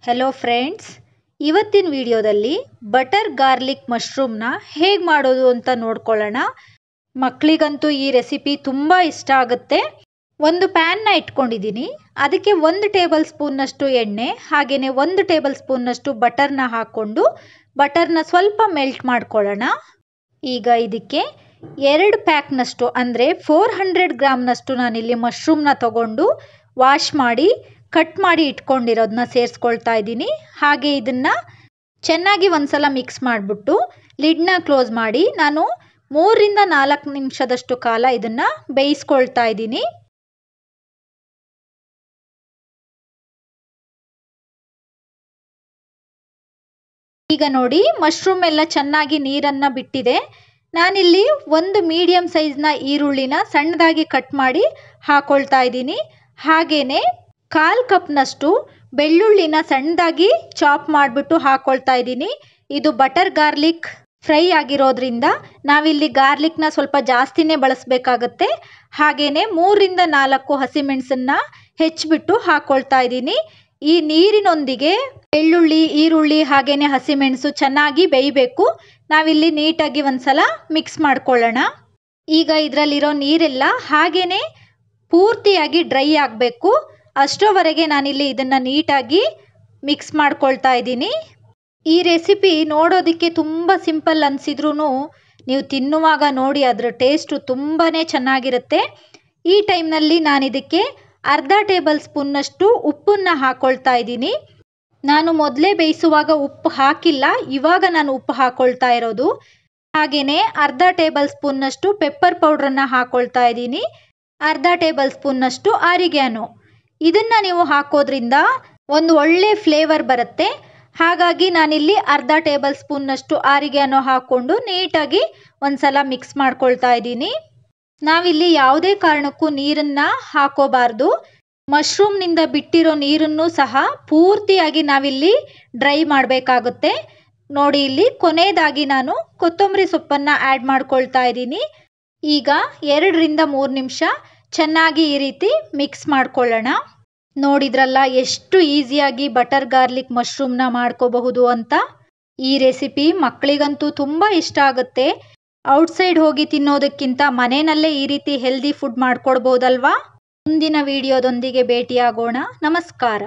Hello friends, ಇವತ್ತಿನ ವಿಡಿಯೋದಲ್ಲಿ butter garlic ಮಶ್ರೂಮ್ನ ಹೇಗೆ ಮಾಡೋದು ಅಂತ ನೋಡ್ಕೊಳ್ಳೋಣ. ಮಕ್ಕಳಿಗಂತೂ ಈ ರೆಸಿಪಿ ತುಂಬ ಇಷ್ಟ ಆಗುತ್ತೆ. ಒಂದು ಪ್ಯಾನ್ನ ಇಟ್ಕೊಂಡಿದ್ದೀನಿ. ಅದಕ್ಕೆ 1 ಟೇಬಲ್ ಸ್ಪೂನ್ನಷ್ಟು ಎಣ್ಣೆ ಹಾಗೆಯೇ 1 ಟೇಬಲ್ ಸ್ಪೂನ್ನಷ್ಟು ಬಟರ್ನ ಹಾಕ್ಕೊಂಡು ಬಟರ್ನ ಸ್ವಲ್ಪ ಮೆಲ್ಟ್ ಮಾಡ್ಕೊಳ್ಳೋಣ. ಈಗ ಇದಕ್ಕೆ 2 ಪ್ಯಾಕ್ನಷ್ಟು ಅಂದರೆ 400 ಗ್ರಾಮ್ನಷ್ಟು ನಾನಿಲ್ಲಿ ಮಶ್ರೂಮ್ನ ತಗೊಂಡು ವಾಶ್ ಮಾಡಿ ಕಟ್ ಮಾಡಿ ಇಟ್ಕೊಂಡಿರೋದನ್ನ ಸೇರಿಸ್ಕೊಳ್ತಾ ಇದ್ದೀನಿ. ಹಾಗೆ ಇದನ್ನು ಚೆನ್ನಾಗಿ ಒಂದ್ಸಲ ಮಿಕ್ಸ್ ಮಾಡಿಬಿಟ್ಟು ಲಿಡ್ನ ಕ್ಲೋಸ್ ಮಾಡಿ ನಾನು 3 ರಿಂದ 4 ನಿಮಿಷದಷ್ಟು ಕಾಲ ಇದನ್ನು ಬೇಯಿಸ್ಕೊಳ್ತಾ ಇದ್ದೀನಿ. ಈಗ ನೋಡಿ, ಮಶ್ರೂಮ್ ಎಲ್ಲ ಚೆನ್ನಾಗಿ ನೀರನ್ನು ಬಿಟ್ಟಿದೆ. ನಾನಿಲ್ಲಿ ಒಂದು ಮೀಡಿಯಂ ಸೈಜ್ನ ಈರುಳ್ಳಿನ ಸಣ್ಣದಾಗಿ ಕಟ್ ಮಾಡಿ ಹಾಕೊಳ್ತಾ ಇದ್ದೀನಿ. ಹಾಗೆಯೇ 1/4 ಕಪ್ನಷ್ಟು ಬೆಳ್ಳುಳ್ಳಿನ ಸಣ್ಣದಾಗಿ ಚಾಪ್ ಮಾಡಿಬಿಟ್ಟು ಹಾಕೊಳ್ತಾ ಇದ್ದೀನಿ. ಇದು ಬಟರ್ ಗಾರ್ಲಿಕ್ ಫ್ರೈ ಆಗಿರೋದ್ರಿಂದ ನಾವಿಲ್ಲಿ ಗಾರ್ಲಿಕ್ನ ಸ್ವಲ್ಪ ಜಾಸ್ತಿನೇ ಬಳಸಬೇಕಾಗತ್ತೆ. ಹಾಗೆಯೇ 3 ರಿಂದ 4 ಹಸಿಮೆಣಸನ್ನ ಹೆಚ್ಚಿಬಿಟ್ಟು ಹಾಕೊಳ್ತಾ ಇದ್ದೀನಿ. ಈ ನೀರಿನೊಂದಿಗೆ ಬೆಳ್ಳುಳ್ಳಿ, ಈರುಳ್ಳಿ ಹಾಗೆಯೇ ಹಸಿಮೆಣಸು ಚೆನ್ನಾಗಿ ಬೇಯಬೇಕು. ನಾವಿಲ್ಲಿ ನೀಟಾಗಿ ಒಂದ್ಸಲ ಮಿಕ್ಸ್ ಮಾಡ್ಕೊಳ್ಳೋಣ. ಈಗ ಇದರಲ್ಲಿರೋ ನೀರೆಲ್ಲ ಹಾಗೆಯೇ ಪೂರ್ತಿಯಾಗಿ ಡ್ರೈ ಆಗಬೇಕು. ಅಷ್ಟರವರೆಗೆ ನಾನಿಲ್ಲಿ ಇದನ್ನು ನೀಟಾಗಿ ಮಿಕ್ಸ್ ಮಾಡ್ಕೊಳ್ತಾ ಇದ್ದೀನಿ. ಈ ರೆಸಿಪಿ ನೋಡೋದಕ್ಕೆ ತುಂಬ ಸಿಂಪಲ್ ಅನಿಸಿದ್ರೂ ನೀವು ತಿನ್ನುವಾಗ ನೋಡಿ ಅದರ ಟೇಸ್ಟು ತುಂಬಾ ಚೆನ್ನಾಗಿರುತ್ತೆ. ಈ ಟೈಮ್ನಲ್ಲಿ ನಾನಿದಕ್ಕೆ 1/2 ಟೇಬಲ್ ಸ್ಪೂನ್ನಷ್ಟು ಉಪ್ಪನ್ನು ಹಾಕ್ಕೊಳ್ತಾ ಇದ್ದೀನಿ. ನಾನು ಮೊದಲೇ ಬೇಯಿಸುವಾಗ ಉಪ್ಪು ಹಾಕಿಲ್ಲ, ಇವಾಗ ನಾನು ಉಪ್ಪು ಹಾಕ್ಕೊಳ್ತಾ ಇರೋದು. ಹಾಗೆಯೇ 1/2 ಟೇಬಲ್ ಸ್ಪೂನ್ನಷ್ಟು ಪೆಪ್ಪರ್ ಪೌಡ್ರನ್ನು ಹಾಕ್ಕೊಳ್ತಾ ಇದ್ದೀನಿ. 1/2 ಟೇಬಲ್ ಸ್ಪೂನ್ನಷ್ಟು ಆರಿಗ್ಯಾನೋ. ಇದನ್ನು ನೀವು ಹಾಕೋದ್ರಿಂದ ಒಂದು ಒಳ್ಳೆ ಫ್ಲೇವರ್ ಬರುತ್ತೆ. ಹಾಗಾಗಿ ನಾನಿಲ್ಲಿ 1/2 ಟೇಬಲ್ ಸ್ಪೂನ್ನಷ್ಟು ಆರಿಗ್ಯಾನೋ ಹಾಕ್ಕೊಂಡು ನೀಟಾಗಿ ಒಂದ್ಸಲ ಮಿಕ್ಸ್ ಮಾಡ್ಕೊಳ್ತಾ ಇದ್ದೀನಿ. ನಾವಿಲ್ಲಿ ಯಾವುದೇ ಕಾರಣಕ್ಕೂ ನೀರನ್ನು ಹಾಕೋಬಾರ್ದು. ಮಶ್ರೂಮ್ನಿಂದ ಬಿಟ್ಟಿರೋ ನೀರನ್ನು ಸಹ ಪೂರ್ತಿಯಾಗಿ ನಾವಿಲ್ಲಿ ಡ್ರೈ ಮಾಡಬೇಕಾಗುತ್ತೆ. ನೋಡಿ, ಇಲ್ಲಿ ಕೊನೆಯದಾಗಿ ನಾನು ಕೊತ್ತಂಬರಿ ಸೊಪ್ಪನ್ನು ಆ್ಯಡ್ ಮಾಡ್ಕೊಳ್ತಾ ಇದ್ದೀನಿ. ಈಗ 2 ರಿಂದ 3 ನಿಮಿಷ ಚೆನ್ನಾಗಿ ಈ ರೀತಿ ಮಿಕ್ಸ್ ಮಾಡ್ಕೊಳ್ಳೋಣ. ನೋಡಿದ್ರಲ್ಲ ಎಷ್ಟು ಈಸಿಯಾಗಿ ಬಟರ್ ಗಾರ್ಲಿಕ್ ಮಶ್ರೂಮ್ನ ಮಾಡ್ಕೋಬಹುದು ಅಂತ. ಈ ರೆಸಿಪಿ ಮಕ್ಕಳಿಗಂತೂ ತುಂಬ ಇಷ್ಟ ಆಗುತ್ತೆ. ಔಟ್ಸೈಡ್ ಹೋಗಿ ತಿನ್ನೋದಕ್ಕಿಂತ ಮನೆಯಲ್ಲೇ ಈ ರೀತಿ ಹೆಲ್ದಿ ಫುಡ್ ಮಾಡ್ಕೊಡ್ಬೋದಲ್ವಾ. ಮುಂದಿನ ವಿಡಿಯೋದೊಂದಿಗೆ ಭೇಟಿಯಾಗೋಣ. ನಮಸ್ಕಾರ.